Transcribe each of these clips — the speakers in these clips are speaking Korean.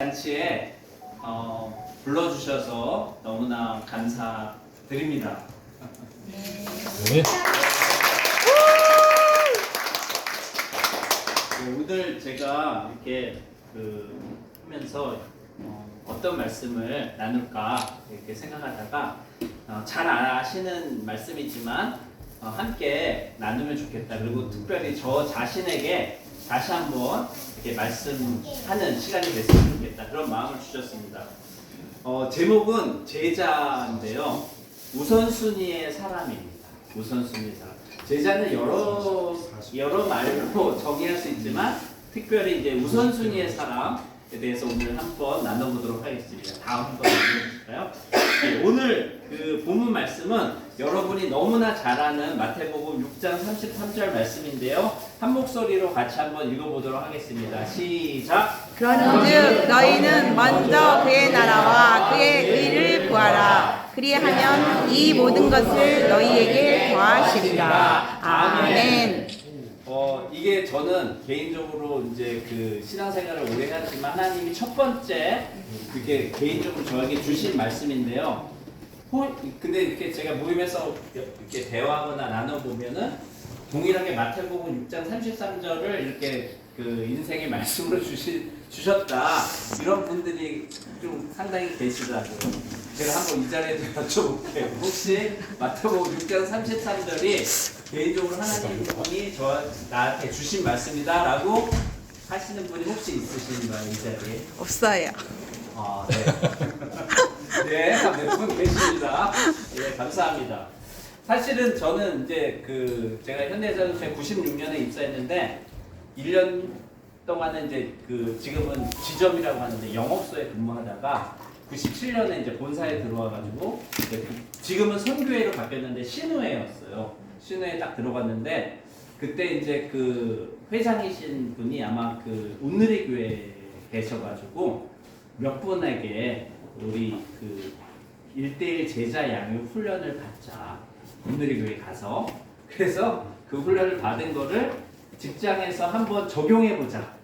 잔치에 불러주셔서 너무나 감사드립니다. 네. 오늘 제가 이렇게 하면서 어떤 말씀을 나눌까 이렇게 생각하다가 잘 아시는 말씀이지만 함께 나누면 좋겠다. 그리고 특별히 저 자신에게 다시 한번 이렇게 말씀하는 시간이 됐으면 좋겠다. 그런 마음을 주셨습니다. 제목은 제자인데요. 우선순위의 사람입니다. 우선순위의 사람. 제자는 여러 말로 정의할 수 있지만 특별히 이제 우선순위의 사람에 대해서 오늘 한번 나눠보도록 하겠습니다. 다음 한번 나눠볼까요? 네, 오늘 그 본문 말씀은 여러분이 너무나 잘 아는 마태복음 6장 33절 말씀인데요. 한 목소리로 같이 한번 읽어보도록 하겠습니다. 시작! 그런즉 너희는 먼저 그의 나라와 그의 의를 구하라. 그리하면 이 모든 것을 너희에게 더하시리라. 아멘. 이게 저는 개인적으로 이제 그 신앙생활을 오래 했지만 하나님이 첫 번째 그게 개인적으로 저에게 주신 말씀인데요. 근데 이렇게 제가 모임에서 이렇게 대화하거나 나눠보면은 동일하게 마태복음 6장 33절을 이렇게 그 인생의 말씀으로 주셨다 이런 분들이 좀 상당히 계시더라고요. 제가 한번 이 자리에서 여쭤볼게요. 혹시 마태복음 6장 33절이 개인적으로 하나님이 나한테 주신 말씀이다라고 하시는 분이 혹시 있으신가요, 이 자리에? 없어요. 네. 네, 몇 분 계십니다. 예, 감사합니다. 사실은 저는 이제 제가 현대자동차에 96년에 입사했는데 1년 동안은 이제 지금은 지점이라고 하는데 영업소에 근무하다가 97년에 이제 본사에 들어와가지고 지금은 선교회로 바뀌었는데 신우회였어요. 신우회에 딱 들어갔는데 그때 이제 회장이신 분이 아마 온누리 교회에 계셔가지고 몇 분에게 우리 1대1 제자 양육 훈련을 받자. 온누리 교회 가서. 그래서 그 훈련을 받은 거를 직장에서 한번 적용해보자.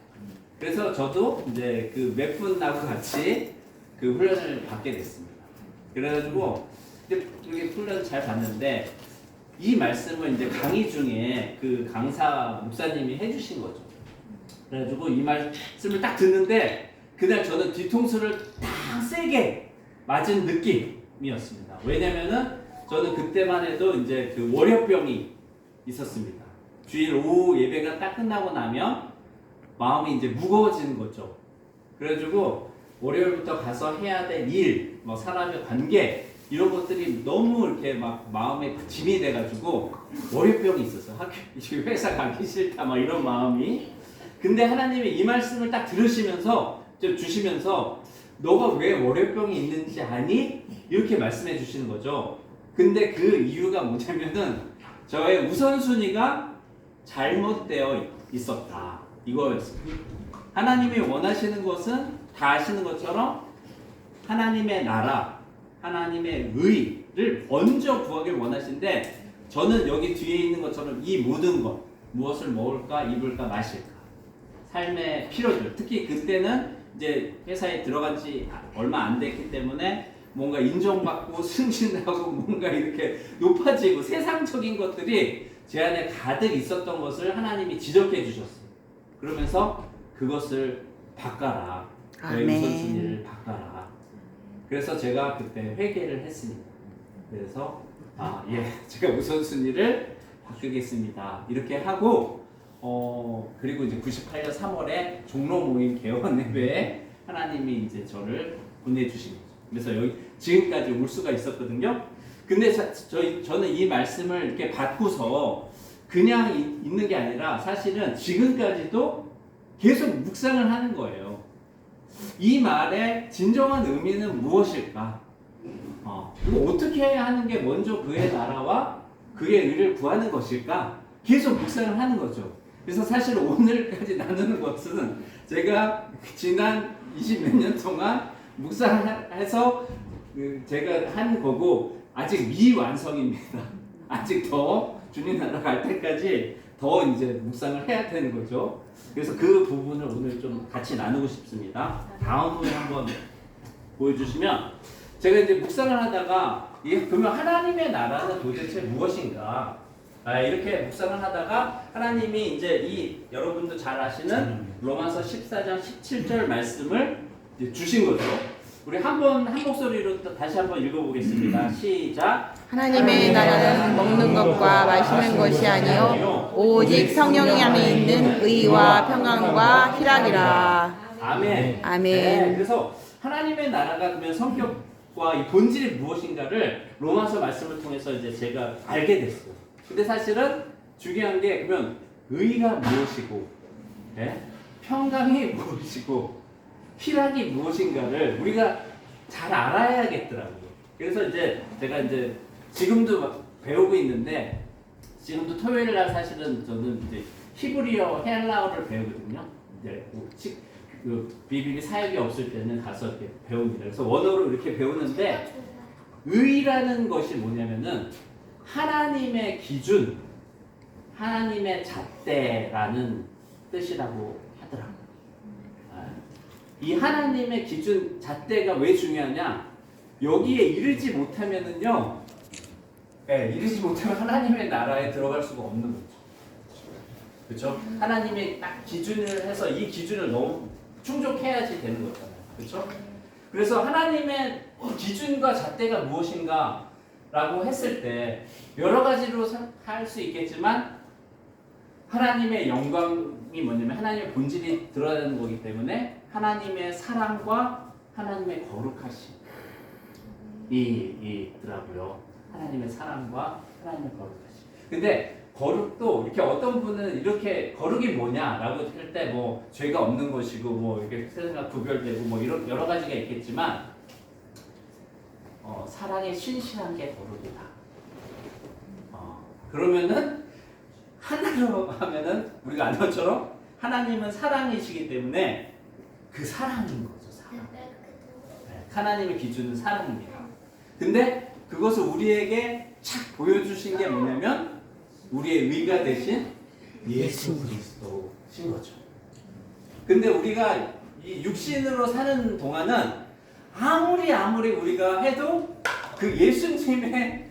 그래서 저도 이제 몇 분하고 같이 훈련을 받게 됐습니다. 그래가지고 이렇게 훈련 잘 받는데 이 말씀을 이제 강의 중에 강사 목사님이 해주신 거죠. 그래가지고 이 말씀을 딱 듣는데 그날 저는 뒤통수를 딱 세게 맞은 느낌이었습니다. 왜냐면은 저는 그때만 해도 이제 월요병이 있었습니다. 주일 오후 예배가 딱 끝나고 나면 마음이 이제 무거워지는 거죠. 그래가지고 월요일부터 가서 해야 될 일, 사람의 관계 이런 것들이 너무 이렇게 막 마음에 짐이 돼가지고 월요병이 있었어요. 회사 가기 싫다 이런 마음이. 근데 하나님이 이 말씀을 딱 주시면서 너가 왜 월요병이 있는지 아니? 이렇게 말씀해 주시는 거죠. 근데 그 이유가 뭐냐면은 저의 우선순위가 잘못되어 있었다. 이거였습니다. 하나님이 원하시는 것은 다 아시는 것처럼 하나님의 나라, 하나님의 의를 먼저 구하길 원하시는데 저는 여기 뒤에 있는 것처럼 이 모든 것, 무엇을 먹을까, 입을까, 마실까, 삶의 필요들, 특히 그때는 이제 회사에 들어간 지 얼마 안 됐기 때문에 뭔가 인정받고 승진하고 뭔가 이렇게 높아지고 세상적인 것들이 제 안에 가득 있었던 것을 하나님이 지적해 주셨어요. 그러면서 그것을 바꿔라. 너의 우선순위를 바꿔라. 그래서 제가 그때 회개를 했습니다. 그래서 제가 우선순위를 바꾸겠습니다. 이렇게 하고 그리고 이제 98년 3월에 종로 모임 개원 예배에 하나님이 이제 저를 보내주신 거죠. 그래서 여기 지금까지 올 수가 있었거든요. 근데 저는 이 말씀을 이렇게 받고서 그냥 있는 게 아니라 사실은 지금까지도 계속 묵상을 하는 거예요. 이 말의 진정한 의미는 무엇일까? 그리고 어떻게 하는 게 먼저 그의 나라와 그의 의를 구하는 것일까? 계속 묵상을 하는 거죠. 그래서 사실 오늘까지 나누는 것은 제가 지난 20몇 년 동안 묵상해서 제가 한 거고 아직 미완성입니다. 아직 더 주님 나라 갈 때까지 더 이제 묵상을 해야 되는 거죠. 그래서 그 부분을 오늘 좀 같이 나누고 싶습니다. 다음을 한번 보여주시면 제가 이제 묵상을 하다가 이게 그러면 하나님의 나라는 도대체 무엇인가? 이렇게 묵상을 하다가 하나님이 이제 이 여러분도 잘 아시는 로마서 14장 17절 말씀을 이제 주신 거죠. 우리 한 목소리로 또 다시 한번 읽어보겠습니다. 시작. 하나님의 나라는 먹는 것과 마시는 것이 아니요 오직 성령이 안에 있는 의와 평안과 희락이라. 아멘. 아멘. 네, 그래서 하나님의 나라가 그러면 성격과 이 본질이 무엇인가를 로마서 말씀을 통해서 이제 제가 알게 됐어요. 근데 사실은 중요한 게 그러면 의가 무엇이고, 네? 평강이 무엇이고, 희락이 무엇인가를 우리가 잘 알아야겠더라고요. 그래서 이제 제가 이제 지금도 막 배우고 있는데 지금도 토요일 날 사실은 저는 이제 히브리어 헬라어를 배우거든요. 이제 그 비비비 사역이 없을 때는 가서 이렇게 배웁니다. 그래서 원어로 이렇게 배우는데 의라는 것이 뭐냐면은 하나님의 기준, 하나님의 잣대라는 뜻이라고 하더라고요. 이 하나님의 기준, 잣대가 왜 중요하냐? 여기에 이르지 못하면은요, 이르지 못하면 하나님의 나라에 들어갈 수가 없는 거죠. 그렇죠? 하나님의 딱 기준을 해서 이 기준을 너무 충족해야지 되는 거잖아요. 그렇죠? 그래서 하나님의 기준과 잣대가 무엇인가라고 했을 때 여러 가지로 할 수 있겠지만 하나님의 영광이 뭐냐면 하나님의 본질이 드러나는 거기 때문에 하나님의 사랑과 하나님의 거룩하심이 있더라고요. 하나님의 사랑과 하나님의 거룩하심. 근데 거룩도 이렇게 어떤 분은 이렇게 거룩이 뭐냐라고 할 때 뭐 죄가 없는 것이고 뭐 이렇게 세상과 구별되고 뭐 이런 여러 가지가 있겠지만 사랑에 신실한 게 거룩이다. 그러면은 하나로 하면은 우리가 아는 것처럼 하나님은 사랑이시기 때문에 그 사랑인 거죠. 사랑. 하나님의 기준은 사랑입니다. 근데 그것을 우리에게 착 보여주신 게 뭐냐면 우리의 의가 되신 예수 그리스도신 거죠. 근데 우리가 이 육신으로 사는 동안은 아무리 우리가 해도 그 예수님에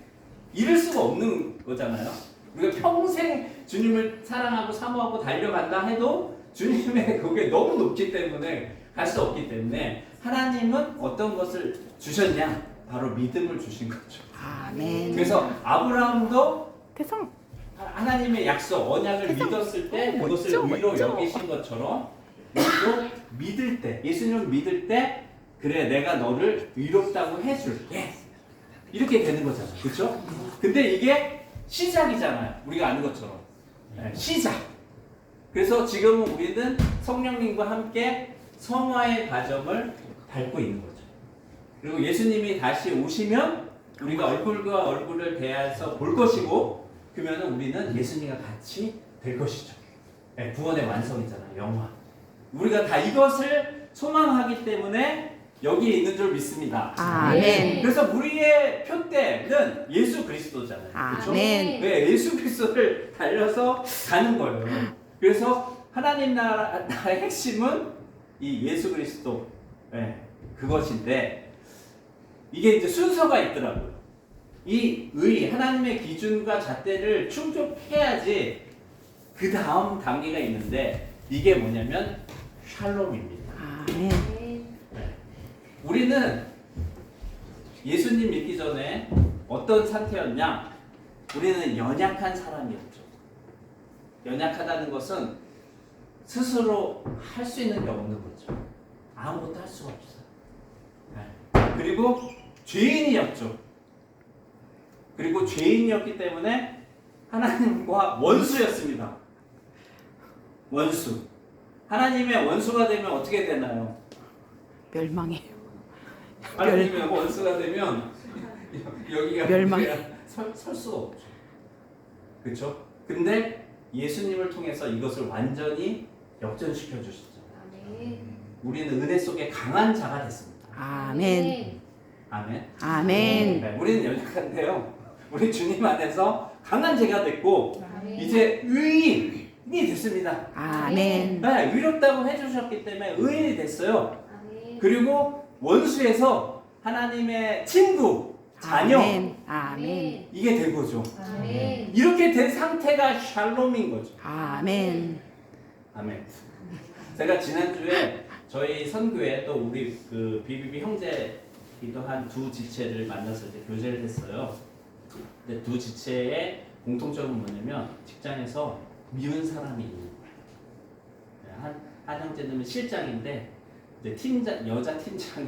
이를 수가 없는 거잖아요. 우리가 평생 주님을 사랑하고 사모하고 달려간다 해도 주님의 그게 너무 높기 때문에 갈 수 없기 때문에 하나님은 어떤 것을 주셨냐? 바로 믿음을 주신 거죠. 아멘. 그래서 아브라함도 태성. 하나님의 약속, 언약을 믿었을 때 그것을 의로 여기신 것처럼 우리도 믿을 때, 예수님을 믿을 때 그래 내가 너를 의롭다고 해줄게 이렇게 되는 거잖아요. 그렇죠? 근데 이게 시작이잖아요. 우리가 아는 것처럼 시작. 그래서 지금은 우리는 성령님과 함께 성화의 과정을 밟고 있는 거죠. 그리고 예수님이 다시 오시면 우리가 얼굴과 얼굴을 대해서 볼 것이고 그러면 우리는 예수님과 같이 될 것이죠. 구원의 완성이잖아요. 영화. 우리가 다 이것을 소망하기 때문에 여기에 있는 줄 믿습니다. 아멘. 그래서 우리의 표대는 예수 그리스도잖아요. 그렇죠? 아멘. 네, 예수 그리스도를 달려서 가는 거예요. 그래서 하나님 나라의 핵심은 이 예수 그리스도 그것인데 이게 이제 순서가 있더라고요. 이 하나님의 기준과 잣대를 충족해야지 그 다음 단계가 있는데 이게 뭐냐면 샬롬입니다. 아멘. 우리는 예수님 믿기 전에 어떤 상태였냐? 우리는 연약한 사람이었죠. 연약하다는 것은 스스로 할 수 있는 게 없는 거죠. 아무것도 할 수가 없어요. 그리고 죄인이었죠. 그리고 죄인이었기 때문에 하나님과 원수였습니다. 원수. 하나님의 원수가 되면 어떻게 되나요? 멸망해요. 하나님의 원수가 되면 여기가 멸망. 설 수가 없죠. 그렇죠? 근데 예수님을 통해서 이것을 완전히 역전시켜 주시죠. 우리는 은혜 속에 강한 자가 됐습니다. 아멘. 아멘. 아멘. 네, 우리는 연약한데요. 우리 주님 안에서 강한 제가 됐고 이제 의인이 됐습니다. 아멘. 네, 의롭다고 해주셨기 때문에 의인이 됐어요. 그리고 원수에서 하나님의 친구, 자녀 아멘. 아멘. 이게 된 거죠. 이렇게 된 상태가 샬롬인 거죠. 아멘. 아멘. 제가 지난주에 저희 선교회 또 우리 그 BBB 형제기도 한 두 지체를 만나서 이제 교제를 했어요. 근데 두 지체의 공통점은 뭐냐면 직장에서 미운 사람이 있는 거예요. 한 형제는 실장인데 이제 팀장 여자 팀장을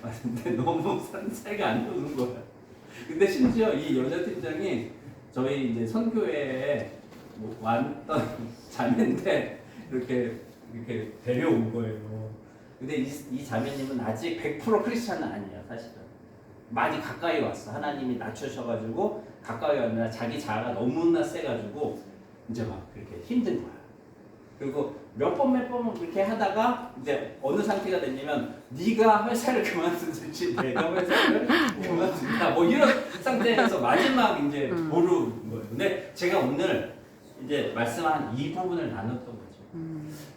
왔는데 너무 사이가 안 좋은 거야. 근데 심지어 이 여자 팀장이 저희 이제 선교회에 뭐 왔던 자매인데 이렇게 데려온 거예요. 근데 이 자매님은 아직 100% 크리스찬은 아니에요, 사실은. 많이 가까이 왔어. 하나님이 낮추셔가지고 가까이 왔는데 자기 자아가 너무나 세가지고 이제 막 그렇게 힘든 거야. 그리고 몇 번 그렇게 하다가 이제 어느 상태가 됐냐면 네가 회사를 그만두든지 내가 회사를 그만둔다 뭐 이런 상태에서 마지막 이제 보루인 거예요. 근데 제가 오늘 이제 말씀한 이 부분을 나눴던 거죠.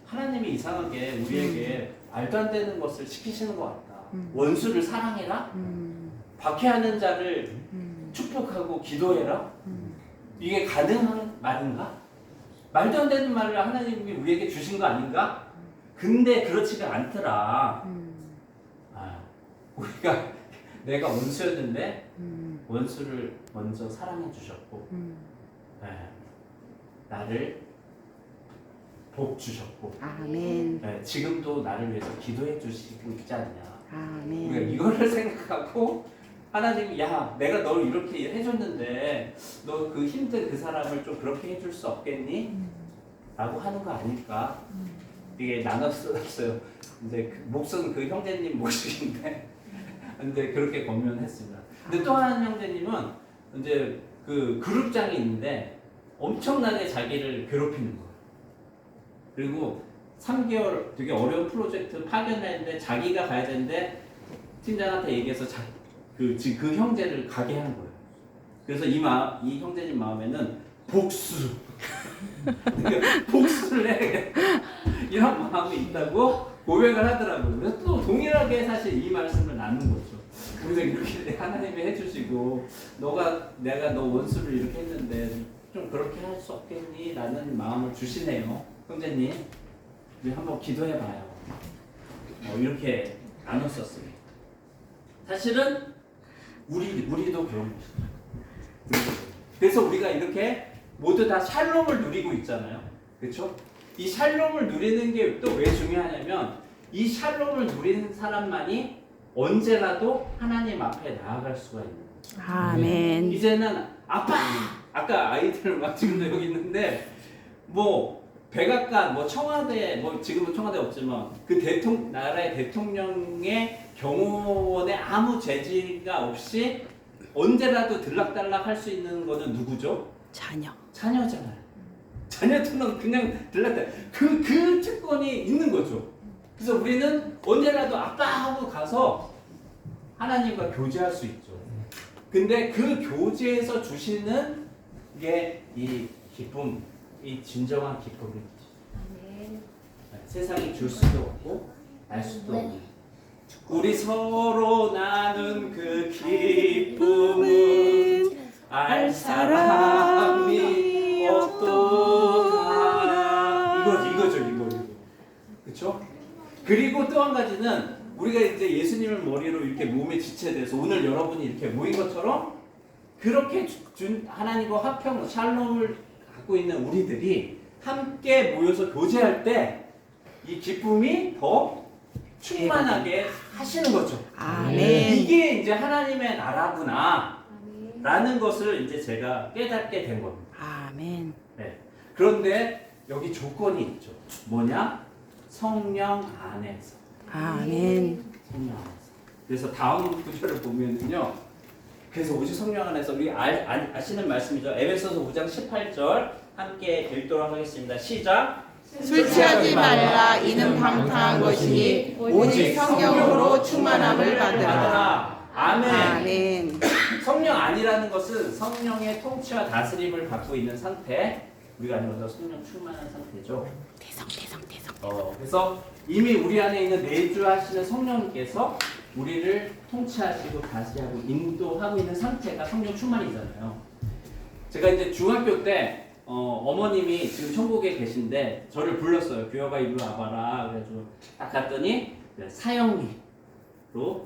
하나님이 이상하게 우리에게 말도 안 되는 것을 시키시는 것 같다. 원수를 사랑해라. 박해하는 자를 축복하고 기도해라. 이게 가능한 말인가? 말도 안 되는 말을 하나님이 우리에게 주신 거 아닌가? 근데 그렇지가 않더라. 우리가 내가 원수였는데 원수를 먼저 사랑해 주셨고 나를 복 주셨고 아멘. 지금도 나를 위해서 기도해 주시고 있지 않냐. 아멘. 우리가 이거를 생각하고 하나님이 야 내가 널 이렇게 해줬는데 너 그 힘든 그 사람을 좀 그렇게 해줄 수 없겠니? 라고 하는 거 아닐까? 이게 나눴어요. 이제 목은 그 형제님 몫인데 근데 그렇게 권면했습니다. 근데 또 한 형제님은 이제 그 그룹장이 있는데 엄청나게 자기를 괴롭히는 거예요. 그리고 3개월 되게 어려운 프로젝트 파견을 했는데 자기가 가야 되는데 팀장한테 얘기해서 그 형제를 가게 하는 거예요. 그래서 이 형제님 마음에는 복수. 그러니까 복수를 해. 이런 마음이 있다고 고백을 하더라고요. 그래서 또 동일하게 사실 이 말씀을 나눈 거죠. 그래서 이렇게 하나님이 해주시고 내가 너 원수를 이렇게 했는데 좀 그렇게 할 수 없겠니? 라는 마음을 주시네요. 형제님, 우리 한번 기도해봐요. 이렇게 나눴었습니다. 사실은 우리도 그런 것이죠. 그래서 우리가 이렇게 모두 다 샬롬을 누리고 있잖아요. 그렇죠? 이 샬롬을 누리는 게 또 왜 중요하냐면 이 샬롬을 누리는 사람만이 언제라도 하나님 앞에 나아갈 수가 있는 거예요. 아멘. 이제는 아까 아이들 막 지금도 여기 있는데 뭐 백악관, 뭐 청와대, 뭐 지금은 청와대 없지만 그 나라의 대통령의 경호원에 아무 죄지가 없이 언제라도 들락달락 할 수 있는 거는 누구죠? 자녀잖아요. 자녀들은 그냥 들락달락. 그 특권이 있는 거죠. 그래서 우리는 언제라도 아빠하고 가서 하나님과 교제할 수 있죠. 근데 그 교제에서 주시는 게 이 기쁨, 이 진정한 기쁨이죠. 세상이 줄 수도 없고 알 수도 없고 우리 서로 나눈 그 기쁨은 알 사람이 없도다. 이거죠. 그렇죠? 그리고 또 한 가지는 우리가 이제 예수님을 머리로 이렇게 몸에 지체돼서 오늘 여러분이 이렇게 모인 것처럼 그렇게 하나님과 화평, 샬롬을 갖고 있는 우리들이 함께 모여서 교제할 때 이 기쁨이 더 충만하게 하시는 거죠. 아멘. 이게 이제 하나님의 나라구나 라는 것을 이제 제가 깨닫게 된 겁니다. 아멘. 네. 그런데 여기 조건이 있죠. 뭐냐? 성령 안에서. 아멘. 성령 안에서. 그래서 다음 구절을 보면은요. 그래서 오직 성령 안에서 우리 아시는 말씀이죠. 에베소서 5장 18절 함께 읽도록 하겠습니다. 시작. 술 취하지 말라. 이는 방탕한 것이니 오직 성령으로 충만함을 받으라. 아멘. 아멘. 성령 아니라는 것은 성령의 통치와 다스림을 받고 있는 상태, 우리가 아니면 성령 충만한 상태죠. 대성. 그래서 이미 우리 안에 있는 내주하시는 성령께서 우리를 통치하시고 다스리고 인도하고 있는 상태가 성령 충만이잖아요. 제가 이제 중학교 때 어머님이 지금 천국에 계신데 저를 불렀어요. 규혁아 이리 와봐라. 그래가지고 딱 갔더니 사형리로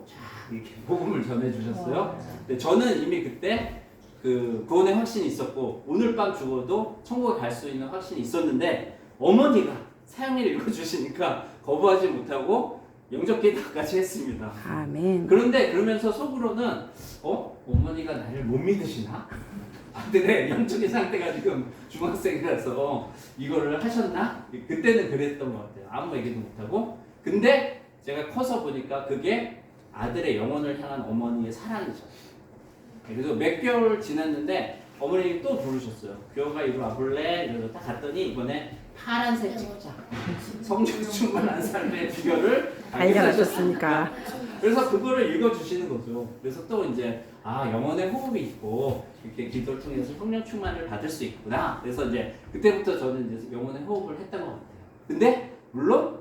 쫙 이렇게 복음을 전해주셨어요. 근데 저는 이미 그때 그 구원의 확신이 있었고 오늘 밤 죽어도 천국에 갈 수 있는 확신이 있었는데 어머니가 사형리를 읽어주시니까 거부하지 못하고 영접 기도까지 했습니다. 아멘. 그런데 그러면서 속으로는 어머니가 나를 못 믿으시나? 아들의 영적인 상태가 지금 중학생이라서 이거를 하셨나? 그때는 그랬던 것 같아요. 아무 얘기도 못하고. 근데 제가 커서 보니까 그게 아들의 영혼을 향한 어머니의 사랑이죠. 그래서 몇 개월 지났는데 어머님이 또 부르셨어요. 교회가 이리 와볼래? 그래서 딱 갔더니 이번에 파란색 책자 성령 충만한 삶의 비결을 발견하셨습니까? 그래서 그거를 읽어주시는 거죠. 그래서 또 이제 영혼의 호흡이 있고 이렇게 기도를 통해서 성령 충만을 받을 수 있구나. 그래서 이제 그때부터 저는 이제 영혼의 호흡을 했던 것 같아요. 근데 물론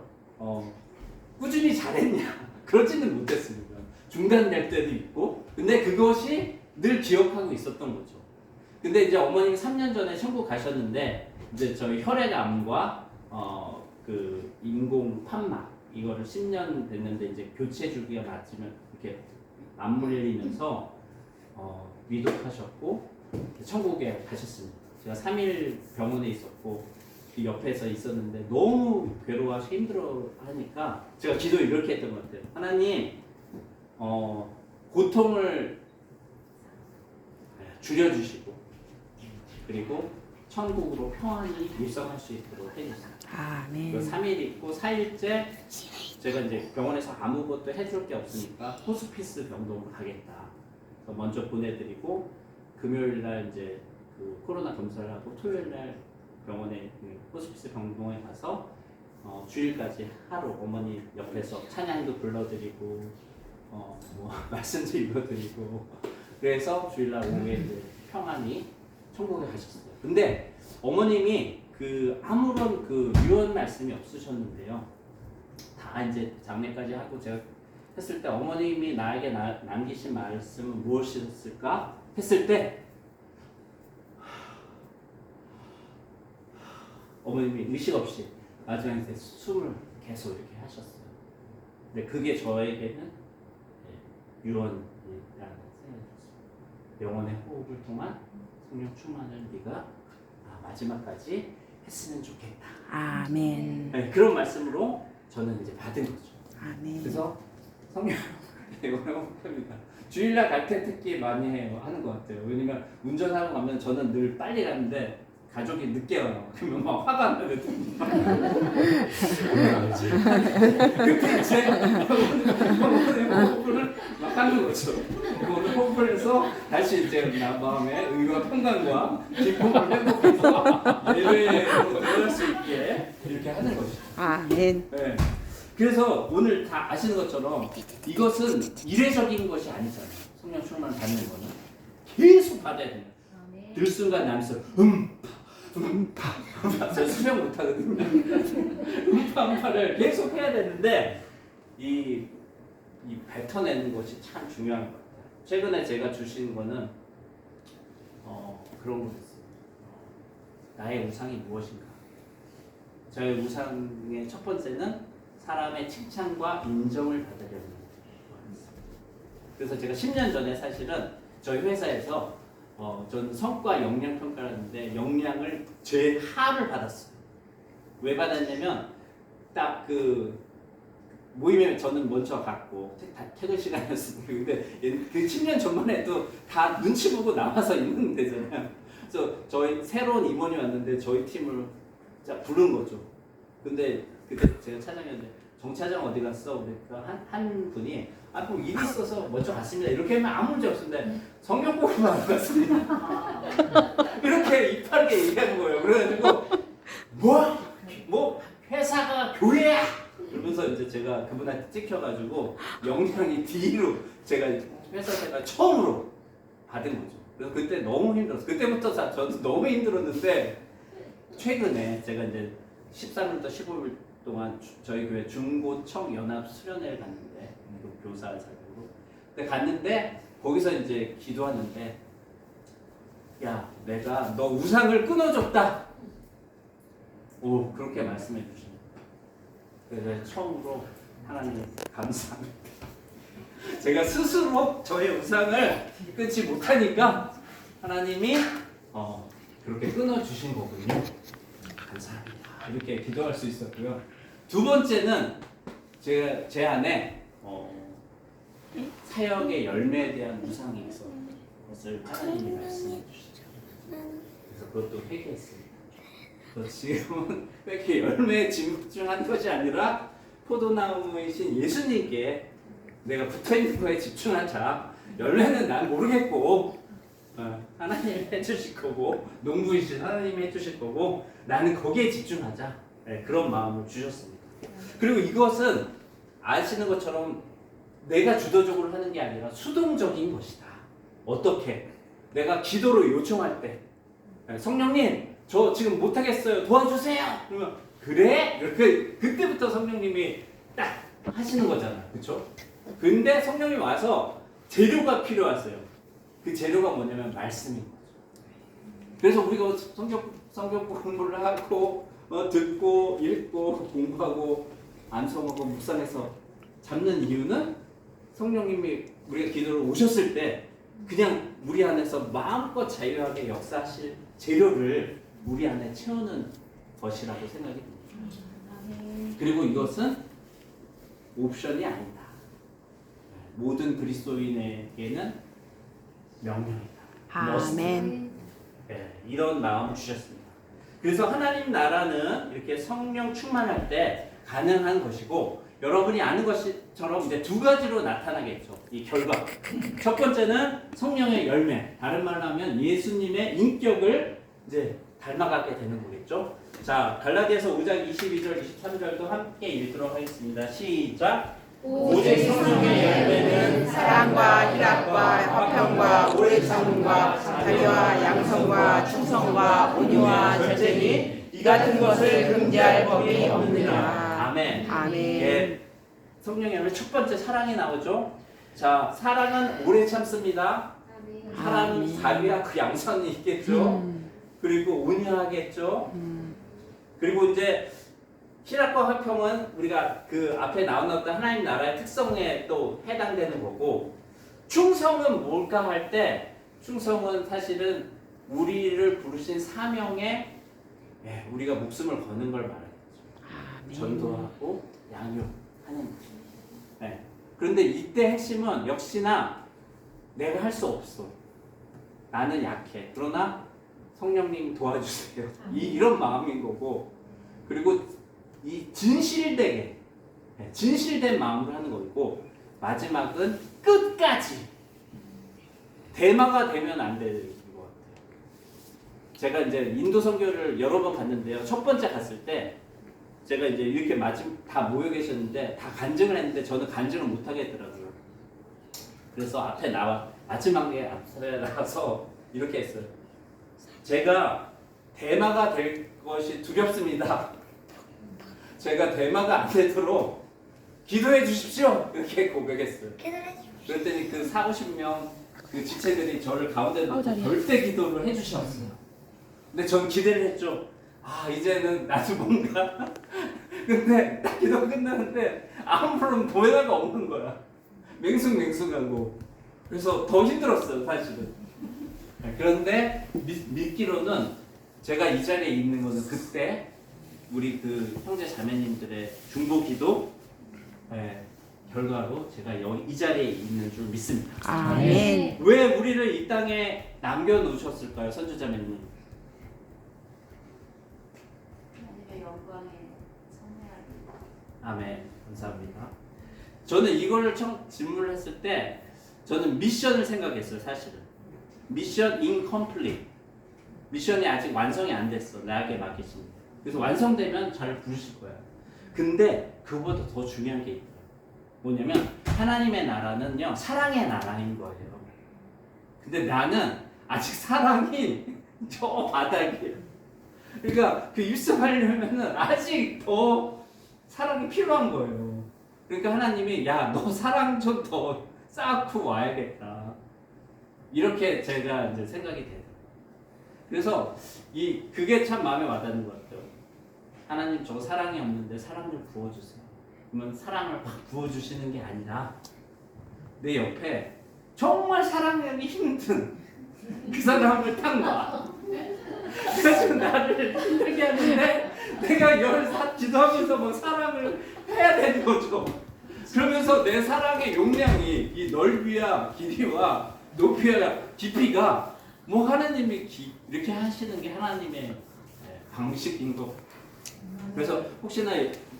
꾸준히 잘했냐? 그러지는 못했습니다. 중단될 때도 있고, 근데 그것이 늘 기억하고 있었던 거죠. 근데 이제 어머님이 3년 전에 천국 가셨는데 이제 저희 혈액암과 그 인공 판막 이거를 10년 됐는데 이제 교체 주기가 맞으면 이렇게 맞물리면서 위독하셨고 천국에 가셨습니다. 제가 3일 병원에 있었고 그 옆에서 있었는데 너무 괴로워하시고 힘들어하니까 제가 기도 이렇게 했던 것 같아요. 하나님 고통을 줄여주시고 그리고 천국으로 평안히 입성할 수 있도록 해주세요. 아멘. 3일 있고 4일째 제가 이제 병원에서 아무것도 해줄 게 없으니까 호스피스 병동으로 가겠다. 그래서 먼저 보내드리고 금요일 날 이제 그 코로나 검사를 하고 토요일 날 병원에 호스피스 병동에 가서 주일까지 하루 어머니 옆에서 찬양도 불러드리고 뭐 말씀도 읽어드리고 그래서 주일날 오후에 이제 평안히 천국에 가셨어요. 근데 어머님이 그 아무런 그 유언 말씀이 없으셨는데요. 다 이제 장례까지 하고 제가 했을 때 어머님이 나에게 남기신 말씀은 무엇이었을까 했을 때 어머님이 의식 없이 마지막에 숨을 계속 이렇게 하셨어요. 근데 그게 저에게는 유언이라는 생각이 들었어요. 영혼의 호흡을 통한 성령 충만을 네가 마지막까지 했으면 좋겠다. 아멘. 네, 그런 말씀으로 저는 이제 받은 거죠. 아멘. 그래서 성령 영혼합니다. 주일날 갈 때 특히 많이 하는 것 같아요. 왜냐면 운전하고 가면 저는 늘 빨리 가는데 가족이 늦게 와요. 그러면 막 화가 나거든요. 그때 이제 호흡을 막 하는 거죠. 오늘 호흡을 해서 다시 이제 나 마음의 의와 평강과 기쁨을 회복해서 예배로 들어갈 수 있게 이렇게 하는 거죠. 아멘. 네. 그래서 오늘 다 아시는 것처럼 이것은 이례적인 것이 아니잖아요. 성령 충만 받는 거는 계속 받아야 돼요. 들순간 나면서 제가 수명 못하거든요. 음파를 계속 해야 되는데 이 뱉어내는 것이 참 중요한 것 같아요. 최근에 제가 주신 거는 그런 거였어요. 나의 우상이 무엇인가? 저의 우상의 첫 번째는 사람의 칭찬과 인정을 받으려는 거였어요. 그래서 제가 10년 전에 사실은 저희 회사에서 저는 성과 역량 평가를 하는데 역량을 제일 하를 받았어요. 왜 받았냐면 딱 그 모임에 저는 먼저 갔고 퇴근 시간이었으니까 근데 그 10년 전만 해도 다 눈치 보고 나와서 있는 데잖아요. 그래서 저희 새로운 임원이 왔는데 저희 팀을 부른 거죠. 근데 그때 제가 차장이었는데 정 차장 어디 갔어? 그러니까 한 분이 그럼 일이 있어서 먼저 갔습니다. 이렇게 하면 아무 문제 없는데 성경 공부만 안 갔습니다. 이렇게 이빠르게 얘기하는 거예요. 그래가지고 뭐 회사가 교회야. 그러면서 이제 제가 그분한테 찍혀가지고 역량이 D로 제가 회사 생활 처음으로 받은 거죠. 그래서 그때 너무 힘들었어요. 그때부터 저도 너무 힘들었는데 최근에 제가 이제 13일부터 15일 동안 저희 교회 중고청 연합 수련회를 갔는데 그 교사 자격으로 근데 갔는데 거기서 이제 기도하는데 야 내가 너 우상을 끊어줬다. 오 그렇게 말씀해 주십니다. 그래서 처음으로 하나님 감사합니다. 제가 스스로 저의 우상을 끊지 못하니까 하나님이 그렇게 끊어주신 거군요. 감사합니다. 이렇게 기도할 수 있었고요. 두 번째는 제 안에 사역의 열매에 대한 우상이 있어. 그것을 하나님이 말씀해 주시죠. 그래서 그것도 회개했습니다. 지금은 이렇게 열매에 집중한 것이 아니라 포도나무이신 예수님께 내가 붙어있는 거에 집중하자. 열매는 난 모르겠고 하나님이 해주실 거고 농부이신 하나님이 해주실 거고 나는 거기에 집중하자. 네, 그런 마음을 주셨습니다. 그리고 이것은 아시는 것처럼 내가 주도적으로 하는 게 아니라 수동적인 것이다. 어떻게? 내가 기도로 요청할 때 성령님 저 지금 못하겠어요 도와주세요. 그러면 그래? 이렇게 그때부터 성령님이 딱 하시는 거잖아. 그렇죠? 근데 성령님 와서 재료가 필요하세요. 그 재료가 뭐냐면 말씀인 거죠. 그래서 우리가 성경 공부를 하고 듣고 읽고 공부하고 암송하고 묵상해서 잡는 이유는 성령님이 우리가 기도를 오셨을 때 그냥 우리 안에서 마음껏 자유하게 역사하실 재료를 우리 안에 채우는 것이라고 생각이 듭니다. 그리고 이것은 옵션이 아니다. 모든 그리스도인에게는 명령이다. 아멘. 네, 이런 마음을 주셨습니다. 그래서 하나님 나라는 이렇게 성령 충만할 때 가능한 것이고 여러분이 아는 것처럼 이제 두 가지로 나타나겠죠. 이 결과. 첫 번째는 성령의 열매. 다른 말로 하면 예수님의 인격을 이제 닮아가게 되는 거겠죠. 자, 갈라디아서 5장 22절, 23절도 함께 읽도록 하겠습니다. 시작. 오직 성령의 열매는 사랑과 희락과 화평과 오래 참음과 자비와 양성과 충성과 온유와 절제니 이 같은 것을 금지할 법이 없느니라. 아멘. 아멘. 예, 성령의 열매 첫 번째 사랑이 나오죠. 자, 사랑은 오래 참습니다. 사랑은 아멘. 자비와 그 양선이 있겠죠. 그리고 온유하겠죠. 그리고 이제 희락과 화평은 우리가 그 앞에 나왔던 하나님 나라의 특성에 또 해당되는 거고 충성은 뭘까 할 때 충성은 사실은 우리를 부르신 사명에 우리가 목숨을 거는 걸 말하겠죠. 전도하고 양육하는 거죠. 네. 그런데 이때 핵심은 역시나 내가 할 수 없어. 나는 약해. 그러나 성령님 도와주세요. 이런 마음인 거고 그리고 이 진실된 마음으로 하는 거고 마지막은 끝까지 대마가 되면 안 되는 것 같아요. 제가 이제 인도 선교를 여러 번 갔는데요. 첫 번째 갔을 때 제가 이제 이렇게 다 모여 계셨는데 다 간증을 했는데 저는 간증을 못 하겠더라고요. 그래서 앞에 마지막에 앞에 나와서 이렇게 했어요. 제가 대마가 될 것이 두렵습니다. 제가 대마가 안 되도록 기도해 주십시오. 이렇게 고백했어요. 그랬더니 그 40-50명 그 지체들이 저를 가운데 놓고 절대 기도를 해 주셨어요. 근데 전 기대를 했죠. 이제는 나도 뭔가 근데 딱 기도가 끝나는데 아무런 보혜가 없는 거야. 맹숭맹숭하고 그래서 더 힘들었어요 사실은. 그런데 믿기로는 제가 이 자리에 있는 거는 그때 우리 그 형제 자매님들의 중보기도 결과로 제가 이 자리에 있는 줄 믿습니다. 아멘. 왜 우리를 이 땅에 남겨놓으셨을까요, 선주자매님? 하나님의 영광에 참여하기. 아멘. 감사합니다. 저는 이걸 질문을 했을 때 저는 미션을 생각했어요, 사실은. 미션 incomplete. 미션이 아직 완성이 안 됐어, 나에게 맡기십니다. 그래서 완성되면 잘 부르실 거야. 근데 그거보다 더 중요한 게 있어요. 뭐냐면 하나님의 나라는요 사랑의 나라인 거예요. 근데 나는 아직 사랑이 저 바닥이에요. 그러니까 그 입습하려면은 아직 더 사랑이 필요한 거예요. 그러니까 하나님이 야, 너 사랑 좀 더 쌓고 와야겠다. 이렇게 제가 이제 생각이 돼요. 그래서 그게 참 마음에 와닿는 것 같아요. 하나님 저 사랑이 없는데 사랑 좀 부어주세요. 그러면 사랑을 막 부어주시는 게 아니라 내 옆에 정말 사랑하기 힘든 그 사람을 딱 놔. 그래서 나를 힘들게 하는데 내가 기도하면서 뭐 사랑을 해야 되는 거죠. 그러면서 내 사랑의 용량이 이 넓이와 길이와 높이와 깊이가 뭐 하나님이 이렇게 하시는 게 하나님의 방식인 것 같아요. 그래서 혹시나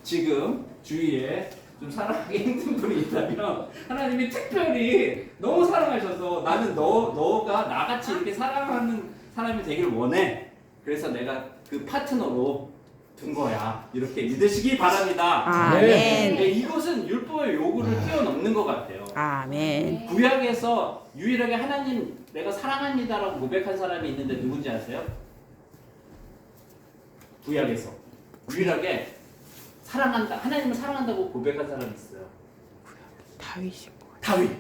지금 주위에 좀 사랑하기 힘든 분이 있다면 하나님이 특별히 너무 사랑하셔서 나는 너가 나같이 이렇게 사랑하는 사람이 되길 원해. 그래서 내가 그 파트너로 둔 거야. 이렇게 믿으시기 바랍니다. 아멘. 네, 이것은 율법의 요구를 뛰어넘는 것 같아요. 아멘. 구약에서 유일하게 하나님 내가 사랑합니다라고 고백한 사람이 있는데 누군지 아세요? 구약에서 유일하게 하나님을 사랑한다고 고백한 사람이 있어요. 다윗이 뭐 다윗.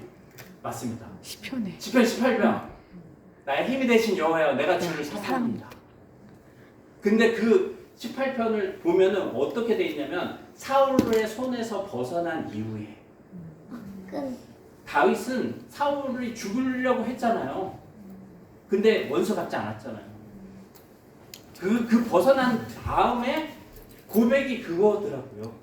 맞습니다. 시편에 시편 18편. 나의 힘이 되신 여호와여, 내가 주를 사랑합니다. 근데 그 18편을 보면은 어떻게 돼 있냐면 사울의 손에서 벗어난 이후에 다윗은 사울이 죽으려고 했잖아요. 근데 원수 같지 않았잖아요. 그 벗어난 다음에 고백이 그거더라고요.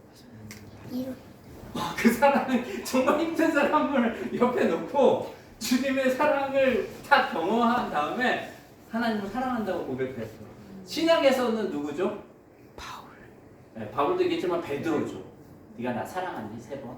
그 사랑은 정말 힘든 사람을 옆에 놓고 주님의 사랑을 다 경험한 다음에 하나님을 사랑한다고 고백했어요. 신약에서는 누구죠? 바울. 네, 바울도 얘기했지만 베드로죠. 네가 나 사랑하니 3번.